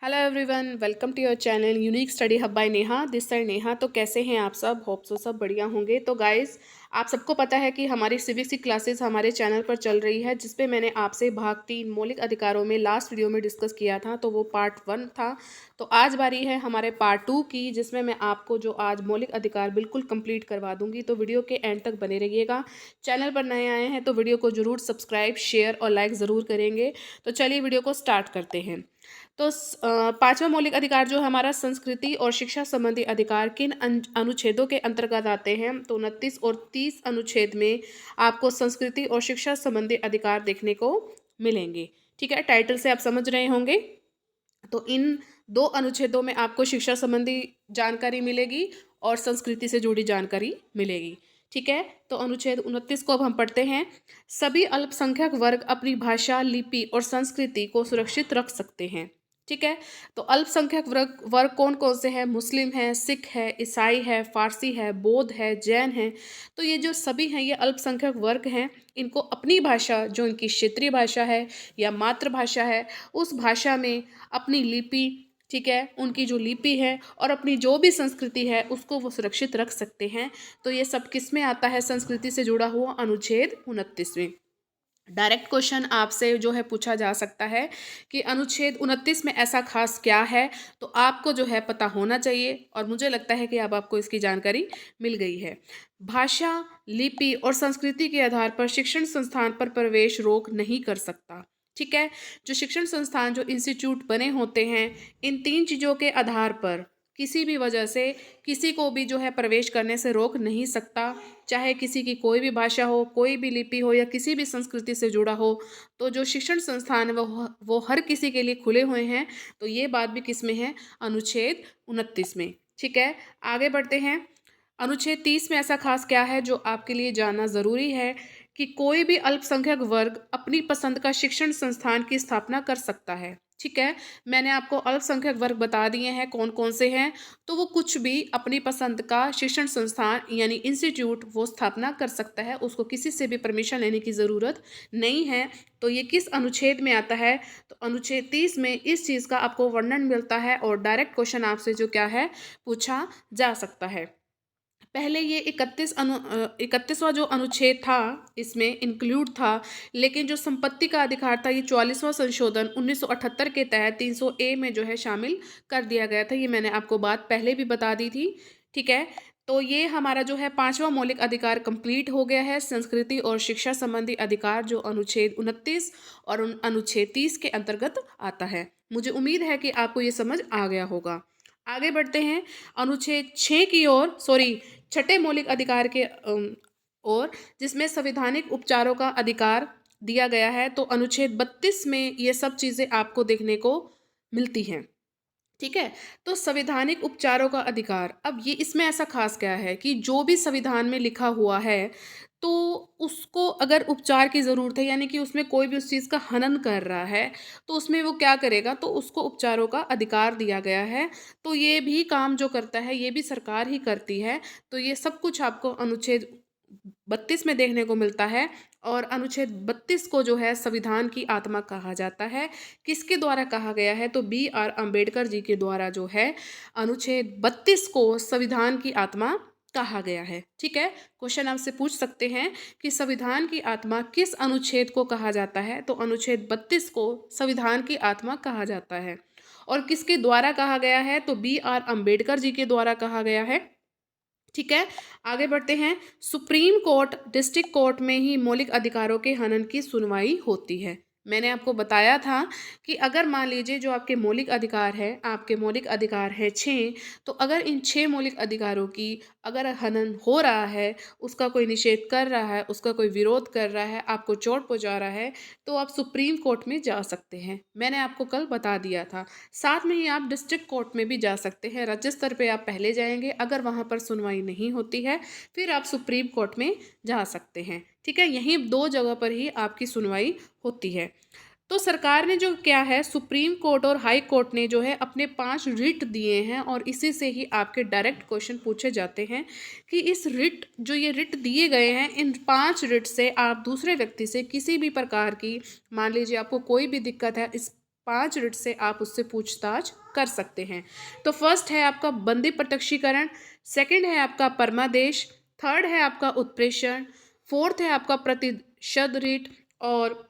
Hello everyone, welcome to your channel unique study hub by Neha. This side Neha. तो कैसे हैं आप सब? होप सो सब बढ़िया होंगे। तो गाइस, आप सबको पता है कि हमारी सिविक्स की क्लासेस हमारे चैनल पर चल रही है, जिसपे मैंने आपसे भाग 3 मौलिक अधिकारों में लास्ट वीडियो में डिस्कस किया था। तो वो पार्ट 1 था। तो आज बारी है हमारे पार्ट 2 की, जिसमें मैं आपको जो आज मौलिक अधिकार बिल्कुल कंप्लीट करवा दूंगी। तो वीडियो के एंड तक बने रहिएगा। चैनल पर नए आए हैं तो वीडियो को जरूर सब्सक्राइब, शेयर और लाइक ज़रूर करेंगे। तो चलिए वीडियो को स्टार्ट करते हैं। तो पांचवा मौलिक अधिकार जो है हमारा, संस्कृति और शिक्षा संबंधी अधिकार, किन अनुच्छेदों के अंतर्गत आते हैं? तो 29 और 30 अनुच्छेद में आपको संस्कृति और शिक्षा संबंधी अधिकार देखने को मिलेंगे। ठीक है, टाइटल से आप समझ रहे होंगे। तो इन 2 अनुच्छेदों में आपको शिक्षा संबंधी जानकारी मिलेगी और संस्कृति से जुड़ी जानकारी मिलेगी। ठीक है, तो अनुच्छेद 29 को अब हम पढ़ते हैं। सभी अल्पसंख्यक वर्ग अपनी भाषा, लिपि और संस्कृति को सुरक्षित रख सकते हैं। ठीक है, तो अल्पसंख्यक वर्ग वर्ग कौन कौन से हैं? मुस्लिम है, सिख है, ईसाई है, फारसी है, बौद्ध है, जैन है। तो ये जो सभी हैं ये अल्पसंख्यक वर्ग हैं। इनको अपनी भाषा, जो इनकी क्षेत्रीय भाषा है या मातृभाषा है, उस भाषा में अपनी लिपि, ठीक है, उनकी जो लिपि है और अपनी जो भी संस्कृति है उसको वो सुरक्षित रख सकते हैं। तो ये सब किस में आता है? संस्कृति से जुड़ा हुआ अनुच्छेद 29 में। डायरेक्ट क्वेश्चन आपसे जो है पूछा जा सकता है कि अनुच्छेद 29 में ऐसा खास क्या है? तो आपको जो है पता होना चाहिए, और मुझे लगता है कि अब आपको इसकी जानकारी मिल गई है। भाषा, लिपि और संस्कृति के आधार पर शिक्षण संस्थान पर प्रवेश रोक नहीं कर सकता। ठीक है, जो शिक्षण संस्थान, जो इंस्टीट्यूट बने होते हैं, इन 3 चीज़ों के आधार पर किसी भी वजह से किसी को भी जो है प्रवेश करने से रोक नहीं सकता। चाहे किसी की कोई भी भाषा हो, कोई भी लिपि हो या किसी भी संस्कृति से जुड़ा हो, तो जो शिक्षण संस्थान है वो हर किसी के लिए खुले हुए हैं। तो ये बात भी किस में है? अनुच्छेद 29 में। ठीक है, आगे बढ़ते हैं। अनुच्छेद 30 में ऐसा खास क्या है जो आपके लिए जानना ज़रूरी है? कि कोई भी अल्पसंख्यक वर्ग अपनी पसंद का शिक्षण संस्थान की स्थापना कर सकता है। ठीक है, मैंने आपको अल्पसंख्यक वर्ग बता दिए हैं कौन कौन से हैं। तो वो कुछ भी अपनी पसंद का शिक्षण संस्थान यानी इंस्टीट्यूट वो स्थापना कर सकता है, उसको किसी से भी परमिशन लेने की ज़रूरत नहीं है। तो ये किस अनुच्छेद में आता है? तो अनुच्छेद 30 में इस चीज़ का आपको वर्णन मिलता है, और डायरेक्ट क्वेश्चन आपसे जो क्या है पूछा जा सकता है। पहले ये 31वां जो अनुच्छेद था इसमें इंक्लूड था, लेकिन जो संपत्ति का अधिकार था ये 44वां संशोधन 1978 के तहत 300A में जो है शामिल कर दिया गया था। ये मैंने आपको बात पहले भी बता दी थी। ठीक है, तो ये हमारा जो है 5वां मौलिक अधिकार कंप्लीट हो गया है, संस्कृति और शिक्षा संबंधी अधिकार, जो अनुच्छेद 29 और अनुच्छेद 30 के अंतर्गत आता है। मुझे उम्मीद है कि आपको ये समझ आ गया होगा। आगे बढ़ते हैं अनुच्छेद 6 की ओर, सॉरी, छठे मौलिक अधिकार के ओर, जिसमें संवैधानिक उपचारों का अधिकार दिया गया है। तो अनुच्छेद 32 में ये सब चीज़ें आपको देखने को मिलती हैं। ठीक है, तो संवैधानिक उपचारों का अधिकार, अब ये इसमें ऐसा खास क्या है कि जो भी संविधान में लिखा हुआ है, तो उसको अगर उपचार की ज़रूरत है, यानी कि उसमें कोई भी उस चीज़ का हनन कर रहा है, तो उसमें वो क्या करेगा? तो उसको उपचारों का अधिकार दिया गया है। तो ये भी काम जो करता है ये भी सरकार ही करती है। तो ये सब कुछ आपको अनुच्छेद 32 में देखने को मिलता है। और अनुच्छेद 32 को जो है संविधान की आत्मा कहा जाता है। किसके द्वारा कहा गया है? तो B.R. अम्बेडकर जी के द्वारा जो है अनुच्छेद 32 को संविधान की आत्मा कहा गया है। ठीक है, क्वेश्चन आपसे पूछ सकते हैं कि संविधान की आत्मा किस अनुच्छेद को कहा जाता है? तो अनुच्छेद 32 को संविधान की आत्मा कहा जाता है। और किसके द्वारा कहा गया है? तो B.R. अम्बेडकर जी के द्वारा कहा गया है। ठीक है, आगे बढ़ते हैं। सुप्रीम कोर्ट, डिस्ट्रिक्ट कोर्ट में ही मौलिक अधिकारों के हनन की सुनवाई होती है। मैंने आपको बताया था कि अगर मान लीजिए जो आपके मौलिक अधिकार है, आपके मौलिक अधिकार है 6, तो अगर इन 6 मौलिक अधिकारों की अगर हनन हो रहा है, उसका कोई निषेध कर रहा है, उसका कोई विरोध कर रहा है, आपको चोट पहुंचा रहा है, तो आप सुप्रीम कोर्ट में जा सकते हैं। मैंने आपको कल बता दिया था। साथ में ही आप डिस्ट्रिक्ट कोर्ट में भी जा सकते हैं। राज्य स्तर पे आप पहले जाएंगे, अगर वहाँ पर सुनवाई नहीं होती है फिर आप सुप्रीम कोर्ट में जा सकते हैं। ठीक है, यहीं 2 जगह पर ही आपकी सुनवाई होती है। तो सरकार ने जो क्या है, सुप्रीम कोर्ट और हाई कोर्ट ने जो है अपने 5 रिट दिए हैं, और इसी से ही आपके डायरेक्ट क्वेश्चन पूछे जाते हैं कि इस रिट, जो ये रिट दिए गए हैं, इन 5 रिट से आप दूसरे व्यक्ति से किसी भी प्रकार की, मान लीजिए आपको कोई भी दिक्कत है, इस 5 रिट से आप उससे पूछताछ कर सकते हैं। तो फर्स्ट है आपका बंदी प्रत्यक्षीकरण, सेकंड है आपका परमादेश, थर्ड है आपका उत्प्रेषण, फोर्थ है आपका प्रतिशत रिट और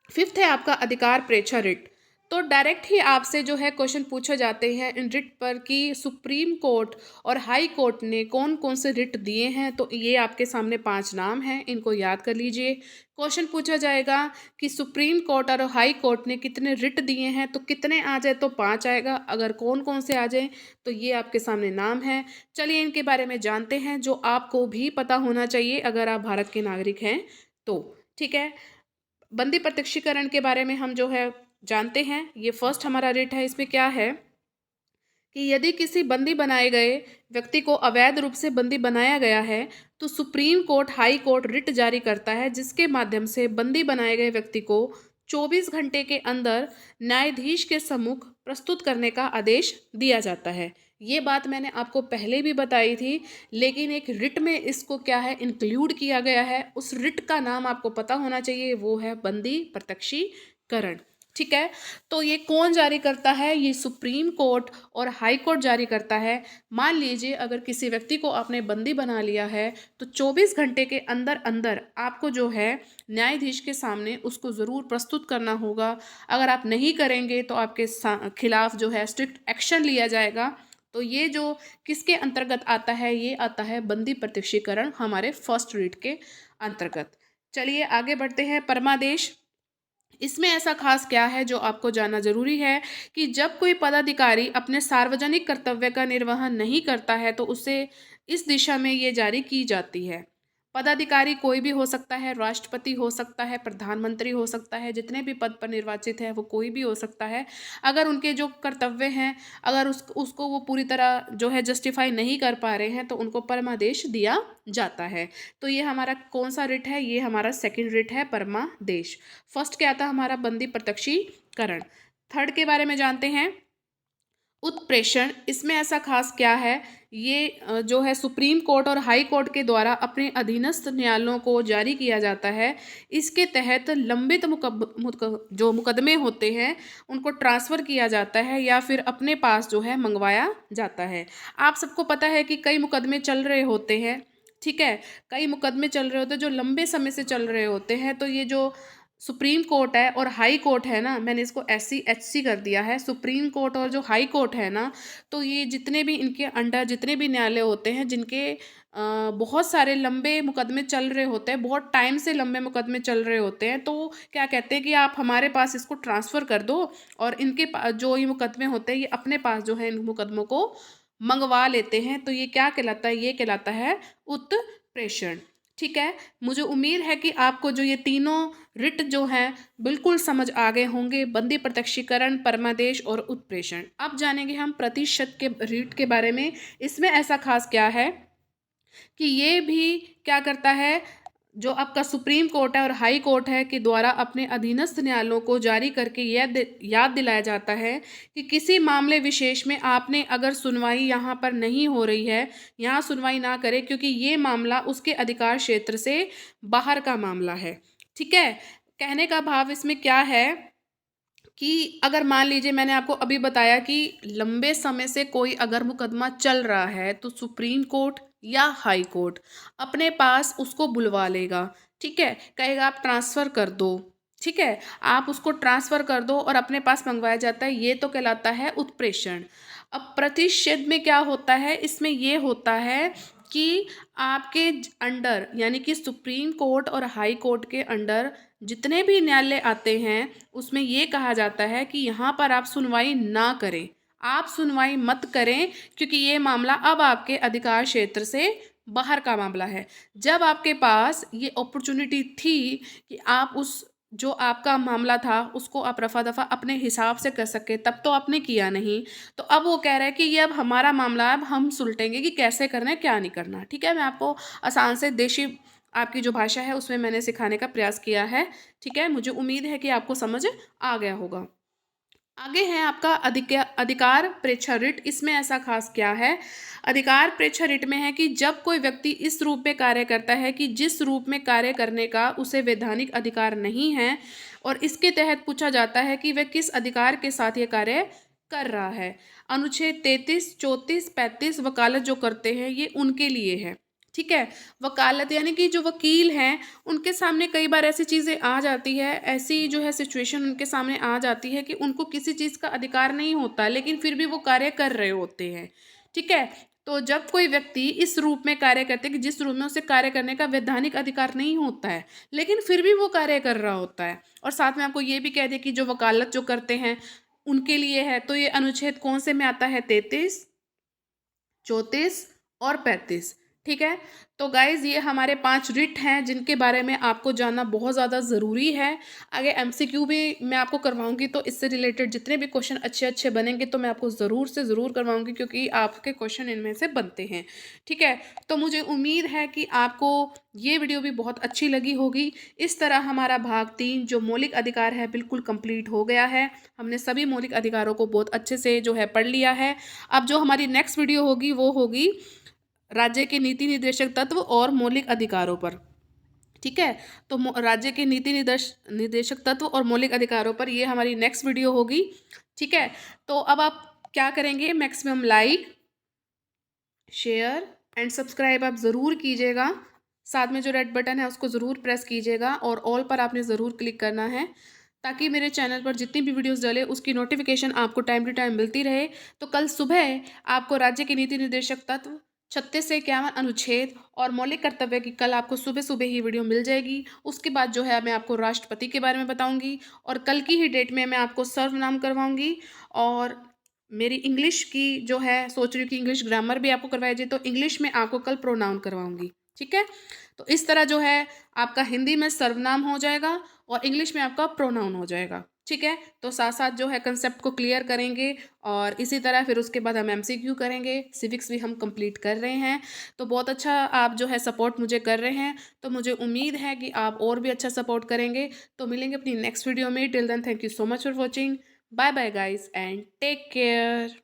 फिफ्थ है आपका अधिकार प्रेक्षा रिट। तो डायरेक्ट ही आपसे जो है क्वेश्चन पूछे जाते हैं इन रिट पर कि सुप्रीम कोर्ट और हाई कोर्ट ने कौन कौन से रिट दिए हैं। तो ये आपके सामने 5 नाम हैं, इनको याद कर लीजिए। क्वेश्चन पूछा जाएगा कि सुप्रीम कोर्ट और हाई कोर्ट ने कितने रिट दिए हैं, तो कितने आ जाए तो 5 आएगा, अगर कौन कौन से आ जाए तो ये आपके सामने नाम है। चलिए इनके बारे में जानते हैं, जो आपको भी पता होना चाहिए अगर आप भारत के नागरिक हैं तो। ठीक है, बंदी प्रत्यक्षीकरण के बारे में हम जो है जानते हैं। ये फर्स्ट हमारा रिट है। इसमें क्या है कि यदि किसी बंदी बनाए गए व्यक्ति को अवैध रूप से बंदी बनाया गया है तो supreme court high court writ जारी करता है, जिसके माध्यम से बंदी बनाए गए व्यक्ति को 24 घंटे के अंदर न्यायाधीश के सम्मुख प्रस्तुत करने का आदेश दिया जाता है। ये बात मैंने आपको पहले भी बताई थी, लेकिन एक रिट में इसको क्या है इंक्लूड किया गया है। उस रिट का नाम आपको पता होना चाहिए, वो है बंदी प्रत्यक्षीकरण। ठीक है, तो ये कौन जारी करता है? ये सुप्रीम कोर्ट और हाई कोर्ट जारी करता है। मान लीजिए अगर किसी व्यक्ति को आपने बंदी बना लिया है तो 24 घंटे के अंदर अंदर आपको जो है न्यायाधीश के सामने उसको ज़रूर प्रस्तुत करना होगा। अगर आप नहीं करेंगे तो आपके खिलाफ जो है स्ट्रिक्ट एक्शन लिया जाएगा। तो ये जो किसके अंतर्गत आता है? ये आता है बंदी प्रत्यक्षीकरण, हमारे फर्स्ट रिट के अंतर्गत। चलिए आगे बढ़ते हैं। परमादेश, इसमें ऐसा खास क्या है जो आपको जानना जरूरी है कि जब कोई पदाधिकारी अपने सार्वजनिक कर्तव्य का निर्वहन नहीं करता है तो उसे इस दिशा में ये जारी की जाती है। पदाधिकारी कोई भी हो सकता है, राष्ट्रपति हो सकता है, प्रधानमंत्री हो सकता है, जितने भी पद पर निर्वाचित है वो कोई भी हो सकता है। अगर उनके जो कर्तव्य हैं अगर उसको वो पूरी तरह जो है जस्टिफाई नहीं कर पा रहे हैं तो उनको परमादेश दिया जाता है। तो ये हमारा कौन सा रिट है? ये हमारा सेकंड रिट है, परमादेश। फर्स्ट क्या था हमारा? बंदी प्रत्यक्षीकरण। थर्ड के बारे में जानते हैं, उत्प्रेषण। इसमें ऐसा खास क्या है? ये जो है सुप्रीम कोर्ट और हाई कोर्ट के द्वारा अपने अधीनस्थ न्यायालयों को जारी किया जाता है। इसके तहत लंबित जो मुकदमे होते हैं उनको ट्रांसफ़र किया जाता है या फिर अपने पास जो है मंगवाया जाता है। आप सबको पता है कि कई मुकदमे चल रहे होते हैं। ठीक है, कई मुकदमे चल रहे होते हैं जो लंबे समय से चल रहे होते हैं। तो ये जो सुप्रीम कोर्ट है और हाई कोर्ट है ना, मैंने इसको SC कर दिया है। सुप्रीम कोर्ट और जो हाई कोर्ट है ना, तो ये जितने भी इनके अंडर जितने भी न्यायालय होते हैं जिनके बहुत सारे लंबे मुकदमे चल रहे होते हैं, बहुत टाइम से लंबे मुकदमे चल रहे होते हैं, तो क्या कहते हैं कि आप हमारे पास इसको ट्रांसफ़र कर दो और इनके जो ये मुकदमे होते हैं ये अपने पास जो है इन मुकदमों को मंगवा लेते हैं। तो ये क्या कहलाता है? ये कहलाता है उत्प्रेषण। ठीक है, मुझे उम्मीद है कि आपको जो ये तीनों रिट जो हैं बिल्कुल समझ आ गए होंगे, बंदी प्रत्यक्षीकरण, परमादेश और उत्प्रेषण। अब जानेंगे हम प्रतिशत के रिट के बारे में। इसमें ऐसा खास क्या है कि ये भी क्या करता है, जो आपका सुप्रीम कोर्ट है और हाई कोर्ट है के द्वारा अपने अधीनस्थ न्यायालयों को जारी करके यह याद दिलाया जाता है कि किसी मामले विशेष में आपने अगर सुनवाई यहाँ पर नहीं हो रही है, यहाँ सुनवाई ना करें क्योंकि ये मामला उसके अधिकार क्षेत्र से बाहर का मामला है। ठीक है, कहने का भाव इसमें क्या है कि अगर मान लीजिए मैंने आपको अभी बताया कि लंबे समय से कोई अगर मुकदमा चल रहा है तो सुप्रीम कोर्ट या हाई कोर्ट अपने पास उसको बुलवा लेगा। ठीक है, कहेगा आप ट्रांसफ़र कर दो। ठीक है, आप उसको ट्रांसफ़र कर दो और अपने पास मंगवाया जाता है, ये तो कहलाता है उत्प्रेषण। अब प्रतिषेध में क्या होता है? इसमें ये होता है कि आपके अंडर यानी कि सुप्रीम कोर्ट और हाई कोर्ट के अंडर जितने भी न्यायालय आते हैं उसमें ये कहा जाता है कि यहाँ पर आप सुनवाई ना करें, आप सुनवाई मत करें क्योंकि ये मामला अब आपके अधिकार क्षेत्र से बाहर का मामला है। जब आपके पास ये अपॉर्चुनिटी थी कि आप उस जो आपका मामला था उसको आप रफा दफा अपने हिसाब से कर सके, तब तो आपने किया नहीं। तो अब वो कह रहा है कि ये अब हमारा मामला है, अब हम सुलटेंगे कि कैसे करना है क्या नहीं करना। ठीक है, मैं आपको आसान से देशी आपकी जो भाषा है उसमें मैंने सिखाने का प्रयास किया है। ठीक है, मुझे उम्मीद है कि आपको समझ आ गया होगा। आगे है आपका अधिकार प्रेक्षा रिट। इसमें ऐसा खास क्या है? अधिकार प्रेक्षा रिट में है कि जब कोई व्यक्ति इस रूप में कार्य करता है कि जिस रूप में कार्य करने का उसे वैधानिक अधिकार नहीं है और इसके तहत पूछा जाता है कि वह किस अधिकार के साथ ये कार्य कर रहा है। अनुच्छेद 33, 34, 35 वकालत जो करते हैं ये उनके लिए है। ठीक है, वकालत यानी कि जो वकील हैं उनके सामने कई बार ऐसी चीज़ें आ जाती है, ऐसी जो है सिचुएशन उनके सामने आ जाती है कि उनको किसी चीज़ का अधिकार नहीं होता, लेकिन फिर भी वो कार्य कर रहे होते हैं। ठीक है, तो जब कोई व्यक्ति इस रूप में कार्य करते हैं कि जिस रूप में उसे कार्य करने का वैधानिक अधिकार नहीं होता है, लेकिन फिर भी वो कार्य कर रहा होता है, और साथ में आपको ये भी कह दें कि जो वकालत जो करते हैं उनके लिए है, तो ये अनुच्छेद कौन से में आता है? 33, 34 और 35। ठीक है, तो गाइज ये हमारे 5 रिट हैं जिनके बारे में आपको जानना बहुत ज़्यादा ज़रूरी है। आगे एमसीक्यू भी मैं आपको करवाऊंगी, तो इससे रिलेटेड जितने भी क्वेश्चन अच्छे अच्छे बनेंगे तो मैं आपको ज़रूर से ज़रूर करवाऊंगी, क्योंकि आपके क्वेश्चन इनमें से बनते हैं। ठीक है, तो मुझे उम्मीद है कि आपको ये वीडियो भी बहुत अच्छी लगी होगी। इस तरह हमारा भाग 3 जो मौलिक अधिकार है बिल्कुल कंप्लीट हो गया है। हमने सभी मौलिक अधिकारों को बहुत अच्छे से जो है पढ़ लिया है। अब जो हमारी नेक्स्ट वीडियो होगी वो होगी राज्य के नीति निर्देशक तत्व और मौलिक अधिकारों पर। ठीक है, तो राज्य के नीति निर्देशक तत्व और मौलिक अधिकारों पर ये हमारी नेक्स्ट वीडियो होगी। ठीक है, तो अब आप क्या करेंगे, maximum like, share and subscribe आप ज़रूर कीजिएगा। साथ में जो रेड बटन है उसको ज़रूर प्रेस कीजिएगा, और ऑल पर आपने ज़रूर क्लिक करना है, ताकि मेरे चैनल पर जितनी भी वीडियोस डले उसकी नोटिफिकेशन आपको टाइम टू टाइम मिलती रहे। तो कल सुबह आपको राज्य के नीति निर्देशक तत्व, 36 से 51 अनुच्छेद और मौलिक कर्तव्य की कल आपको सुबह सुबह ही वीडियो मिल जाएगी। उसके बाद जो है मैं आपको राष्ट्रपति के बारे में बताऊंगी, और कल की ही डेट में मैं आपको सर्वनाम करवाऊंगी, और मेरी इंग्लिश की जो है सोच रही हूँ कि इंग्लिश ग्रामर भी आपको करवाई जाए, तो इंग्लिश में आपको कल प्रोनाउन करवाऊंगी। ठीक है, तो इस तरह जो है आपका हिंदी में सर्वनाम हो जाएगा और इंग्लिश में आपका प्रोनाउन हो जाएगा। ठीक है, तो साथ साथ जो है कंसेप्ट को क्लियर करेंगे, और इसी तरह फिर उसके बाद हम एमसीक्यू करेंगे। सिविक्स भी हम कंप्लीट कर रहे हैं, तो बहुत अच्छा आप जो है सपोर्ट मुझे कर रहे हैं, तो मुझे उम्मीद है कि आप और भी अच्छा सपोर्ट करेंगे। तो मिलेंगे अपनी नेक्स्ट वीडियो में। Till then thank you so much for watching. Bye bye guys and take care.